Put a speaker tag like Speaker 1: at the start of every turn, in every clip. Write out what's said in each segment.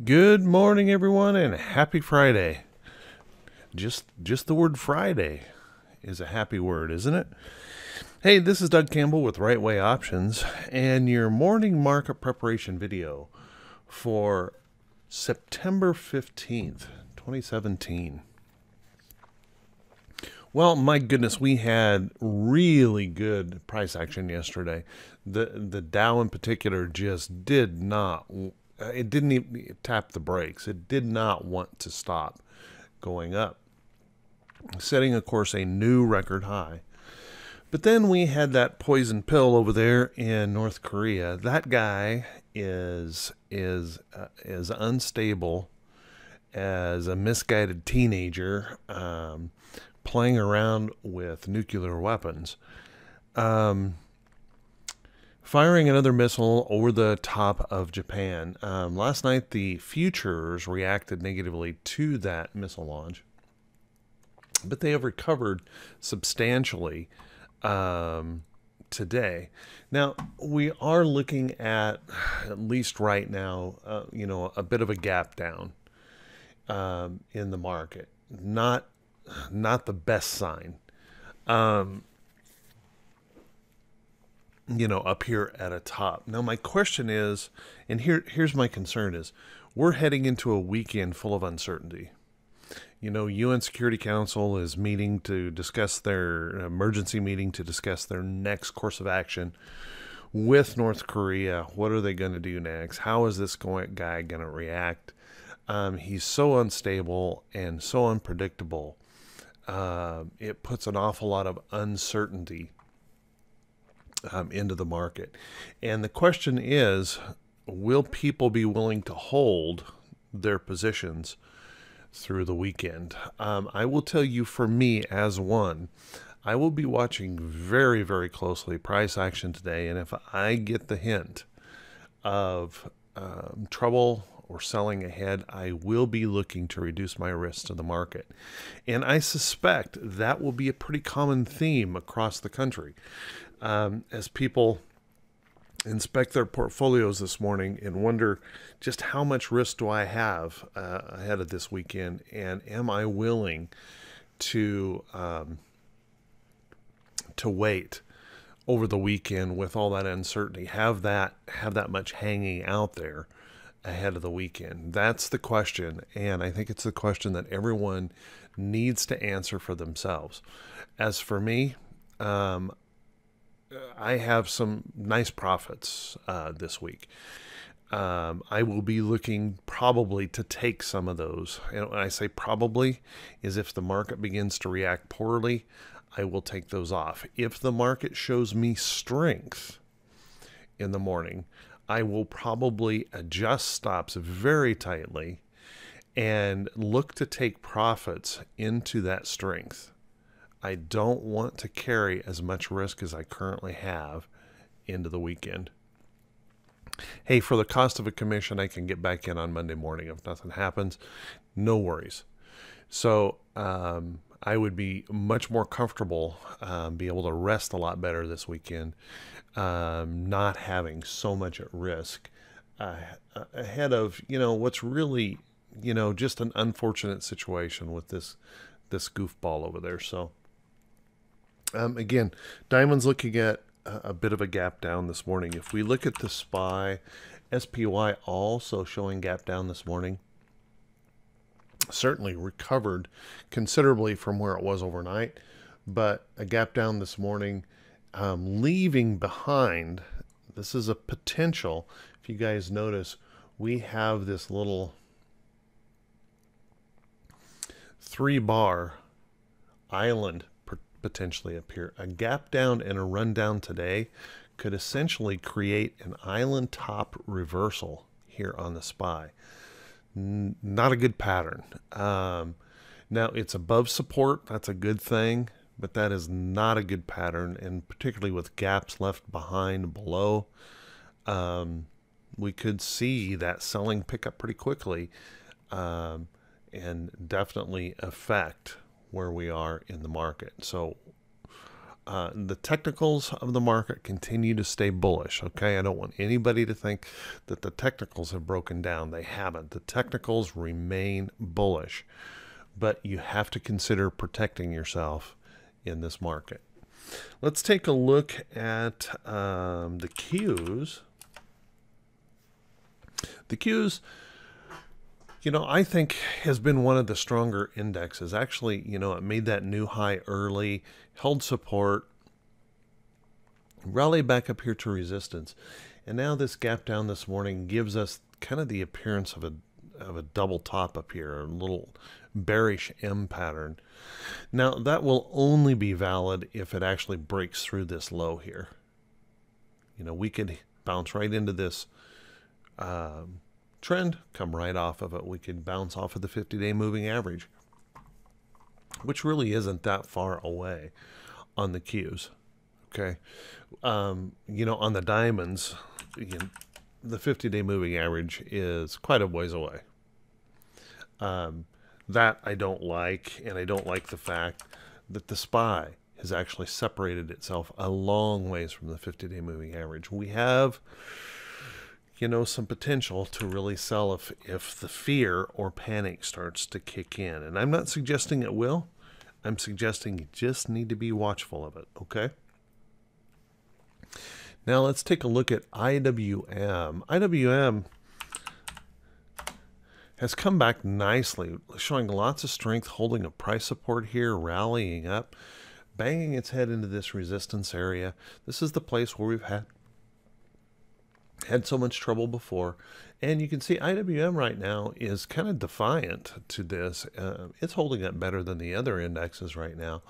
Speaker 1: Good morning, everyone, and happy Friday. Just the word Friday is a happy word, isn't it? Hey, this is Doug Campbell with Right Way Options and your morning market preparation video for September 15th, 2017. Well, my goodness, we had really good price action yesterday. The Dow in particular just did not it didn't even tap the brakes. It did not want to stop going up, setting, of course, a new record high. But then we had that poison pill over there in North Korea. That guy is as unstable as a misguided teenager playing around with nuclear weapons. Firing another missile over the top of Japan. Last night, the futures reacted negatively to that missile launch, but they have recovered substantially today. Now, we are looking at least right now, a bit of a gap down in the market. Not the best sign. Up here at a top. Now, my question is, and here's my concern is, we're heading into a weekend full of uncertainty. UN Security Council is meeting to discuss their emergency meeting to discuss their next course of action with North Korea. What are they going to do next? How is this guy going to react? He's so unstable and so unpredictable. It puts an awful lot of uncertainty into the market. And the question is, will people be willing to hold their positions through the weekend? I will tell you, for me as one, I will be watching very, very closely price action today. And if I get the hint of trouble or selling ahead, I will be looking to reduce my risk to the market. And I suspect that will be a pretty common theme across the country. As people inspect their portfolios this morning and wonder just how much risk do I have ahead of this weekend, and am I willing to wait over the weekend with all that uncertainty, have that much hanging out there ahead of the weekend? That's the question, and I think it's the question that everyone needs to answer for themselves. As for me, I have some nice profits this week. I will be looking probably to take some of those. And when I say probably, is if the market begins to react poorly, I will take those off. If the market shows me strength in the morning, I will probably adjust stops very tightly and look to take profits into that strength. I don't want to carry as much risk as I currently have into the weekend. Hey, for the cost of a commission, I can get back in on Monday morning. If nothing happens, no worries. So I would be much more comfortable, be able to rest a lot better this weekend, not having so much at risk ahead of, what's really, just an unfortunate situation with this goofball over there. So again, Diamond's looking at a bit of a gap down this morning. If we look at the SPY also showing gap down this morning. Certainly recovered considerably from where it was overnight, but a gap down this morning, leaving behind, this is a potential. If you guys notice, we have this little 3-bar island potentially appear. A gap down and a run down today could essentially create an island top reversal here on the SPY. Not a good pattern. Now it's above support. That's a good thing, but that is not a good pattern, and particularly with gaps left behind below, we could see that selling pick up pretty quickly and definitely affect where we are in the market. So the technicals of the market continue to stay bullish. Okay, I don't want anybody to think that the technicals have broken down. They haven't. The technicals remain bullish, but you have to consider protecting yourself in this market. Let's take a look at the Qs. The Qs, I think has been one of the stronger indexes. Actually, it made that new high early, held support, rallied back up here to resistance. And now this gap down this morning gives us kind of the appearance of a double top up here, a little bearish M pattern. Now, that will only be valid if it actually breaks through this low here. We could bounce right into this trend, come right off of it. We could bounce off of the 50-day moving average, which really isn't that far away on the Qs. Okay. On the diamonds, the 50-day moving average is quite a ways away. That I don't like, and I don't like the fact that the SPY has actually separated itself a long ways from the 50-day moving average. We have, some potential to really sell if the fear or panic starts to kick in. And I'm not suggesting it will. I'm suggesting you just need to be watchful of it, okay? Now let's take a look at IWM. IWM has come back nicely, showing lots of strength, holding a price support here, rallying up, banging its head into this resistance area. This is the place where we've had so much trouble before. And you can see IWM right now is kind of defiant to this. It's holding up better than the other indexes right now.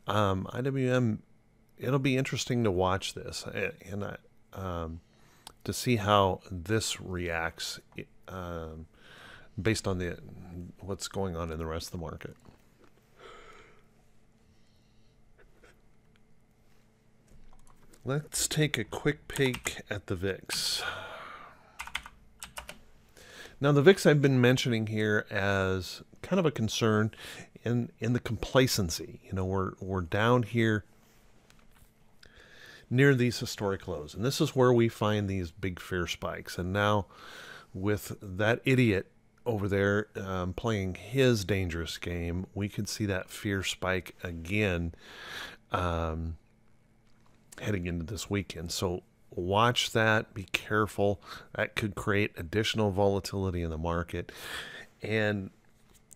Speaker 1: IWM, it'll be interesting to watch this and to see how this reacts based on what's going on in the rest of the market. Let's take a quick peek at the VIX. Now, the VIX I've been mentioning here as kind of a concern in the complacency. We're down here near these historic lows, and this is where we find these big fear spikes. And now, with that idiot over there playing his dangerous game, we could see that fear spike again heading into this weekend. So watch that, be careful. That could create additional volatility in the market. And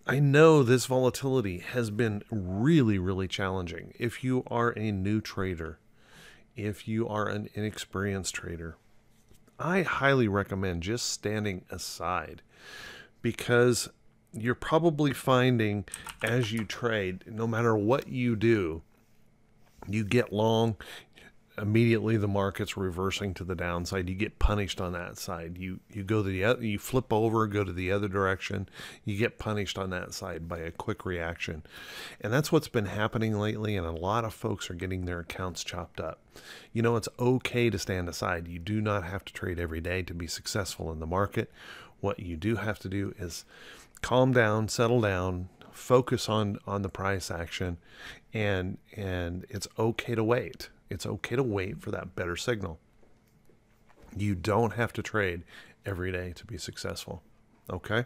Speaker 1: I know this volatility has been really, really challenging. If you are a new trader, if you are an inexperienced trader, I highly recommend just standing aside, because you're probably finding as you trade, no matter what you do, you get long, immediately the market's reversing to the downside. You get punished on that side. You go to the other, you flip over, go to the other direction. You get punished on that side by a quick reaction. And that's what's been happening lately, and a lot of folks are getting their accounts chopped up. It's okay to stand aside. You do not have to trade every day to be successful in the market. What you do have to do is calm down, settle down, focus on the price action, and it's okay to wait. It's okay to wait for that better signal. You don't have to trade every day to be successful. Okay?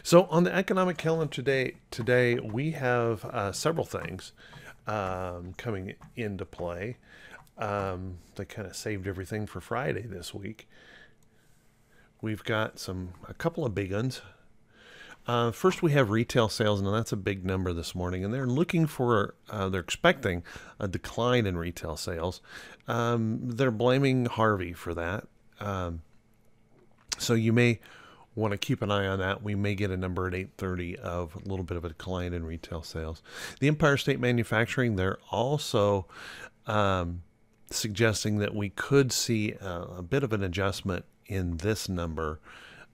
Speaker 1: So on the economic calendar today we have several things coming into play. They kind of saved everything for Friday this week. We've got a couple of big ones. First, we have retail sales, and that's a big number this morning, and they're looking for, they're expecting a decline in retail sales. They're blaming Harvey for that. So you may want to keep an eye on that. We may get a number at 8:30 of a little bit of a decline in retail sales. The Empire State Manufacturing, they're also suggesting that we could see a bit of an adjustment in this number.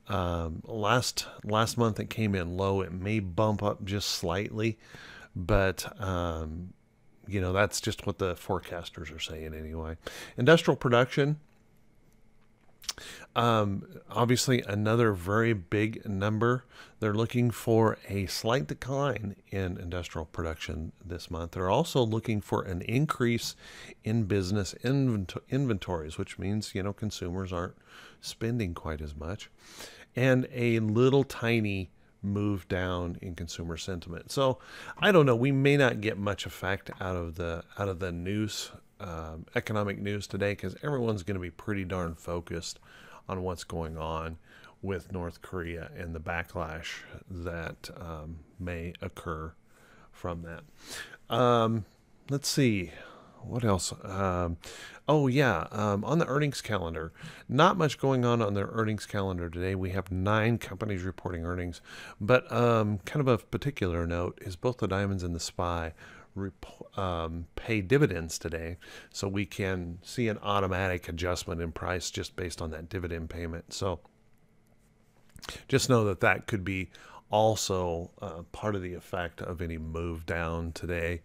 Speaker 1: Last month it came in low. It may bump up just slightly, but that's just what the forecasters are saying anyway. Industrial production, Obviously, another very big number. They're looking for a slight decline in industrial production this month. They're also looking for an increase in business inventories, which means, consumers aren't spending quite as much, and a little tiny move down in consumer sentiment. So I don't know. We may not get much effect out of the news, economic news today, because everyone's going to be pretty darn focused on what's going on with North Korea and the backlash that may occur from that. Let's see. What else? On the earnings calendar, not much going on their earnings calendar today. We have 9 companies reporting earnings, but kind of a particular note is both the Diamonds and the SPY pay dividends today, so we can see an automatic adjustment in price just based on that dividend payment. So just know that could be also part of the effect of any move down today,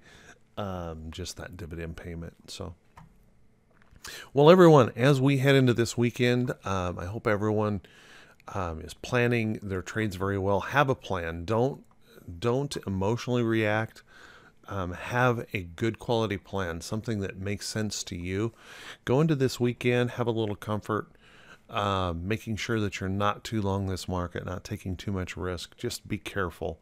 Speaker 1: just that dividend payment. So, well, everyone, as we head into this weekend, I hope everyone is planning their trades very well. Have a plan. Don't emotionally react. Have a good quality plan, something that makes sense to you. Go into this weekend, have a little comfort, making sure that you're not too long this market, not taking too much risk. Just be careful.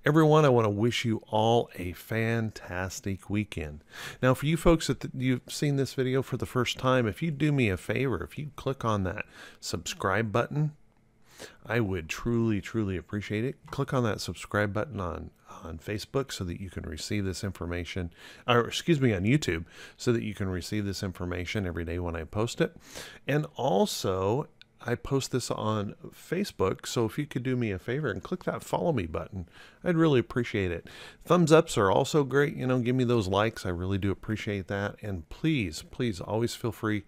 Speaker 1: Everyone, I want to wish you all a fantastic weekend. Now, for you folks that you've seen this video for the first time, if you do me a favor, if you click on that subscribe button, I would truly, truly appreciate it. Click on that subscribe button on Facebook so that you can receive this information, or excuse me, on YouTube, so that you can receive this information every day when I post it. And also, I post this on Facebook, so if you could do me a favor and click that follow me button, I'd really appreciate it. Thumbs ups are also great. Give me those likes. I really do appreciate that. And please, please always feel free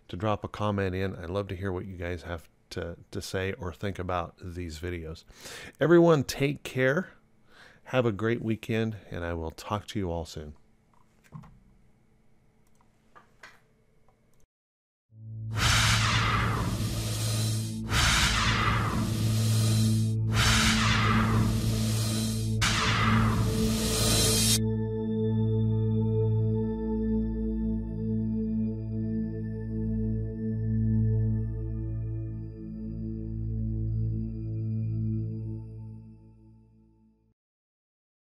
Speaker 1: to drop a comment in. I'd love to hear what you guys have to say or think about these videos. Everyone, take care. Have a great weekend, and I will talk to you all soon.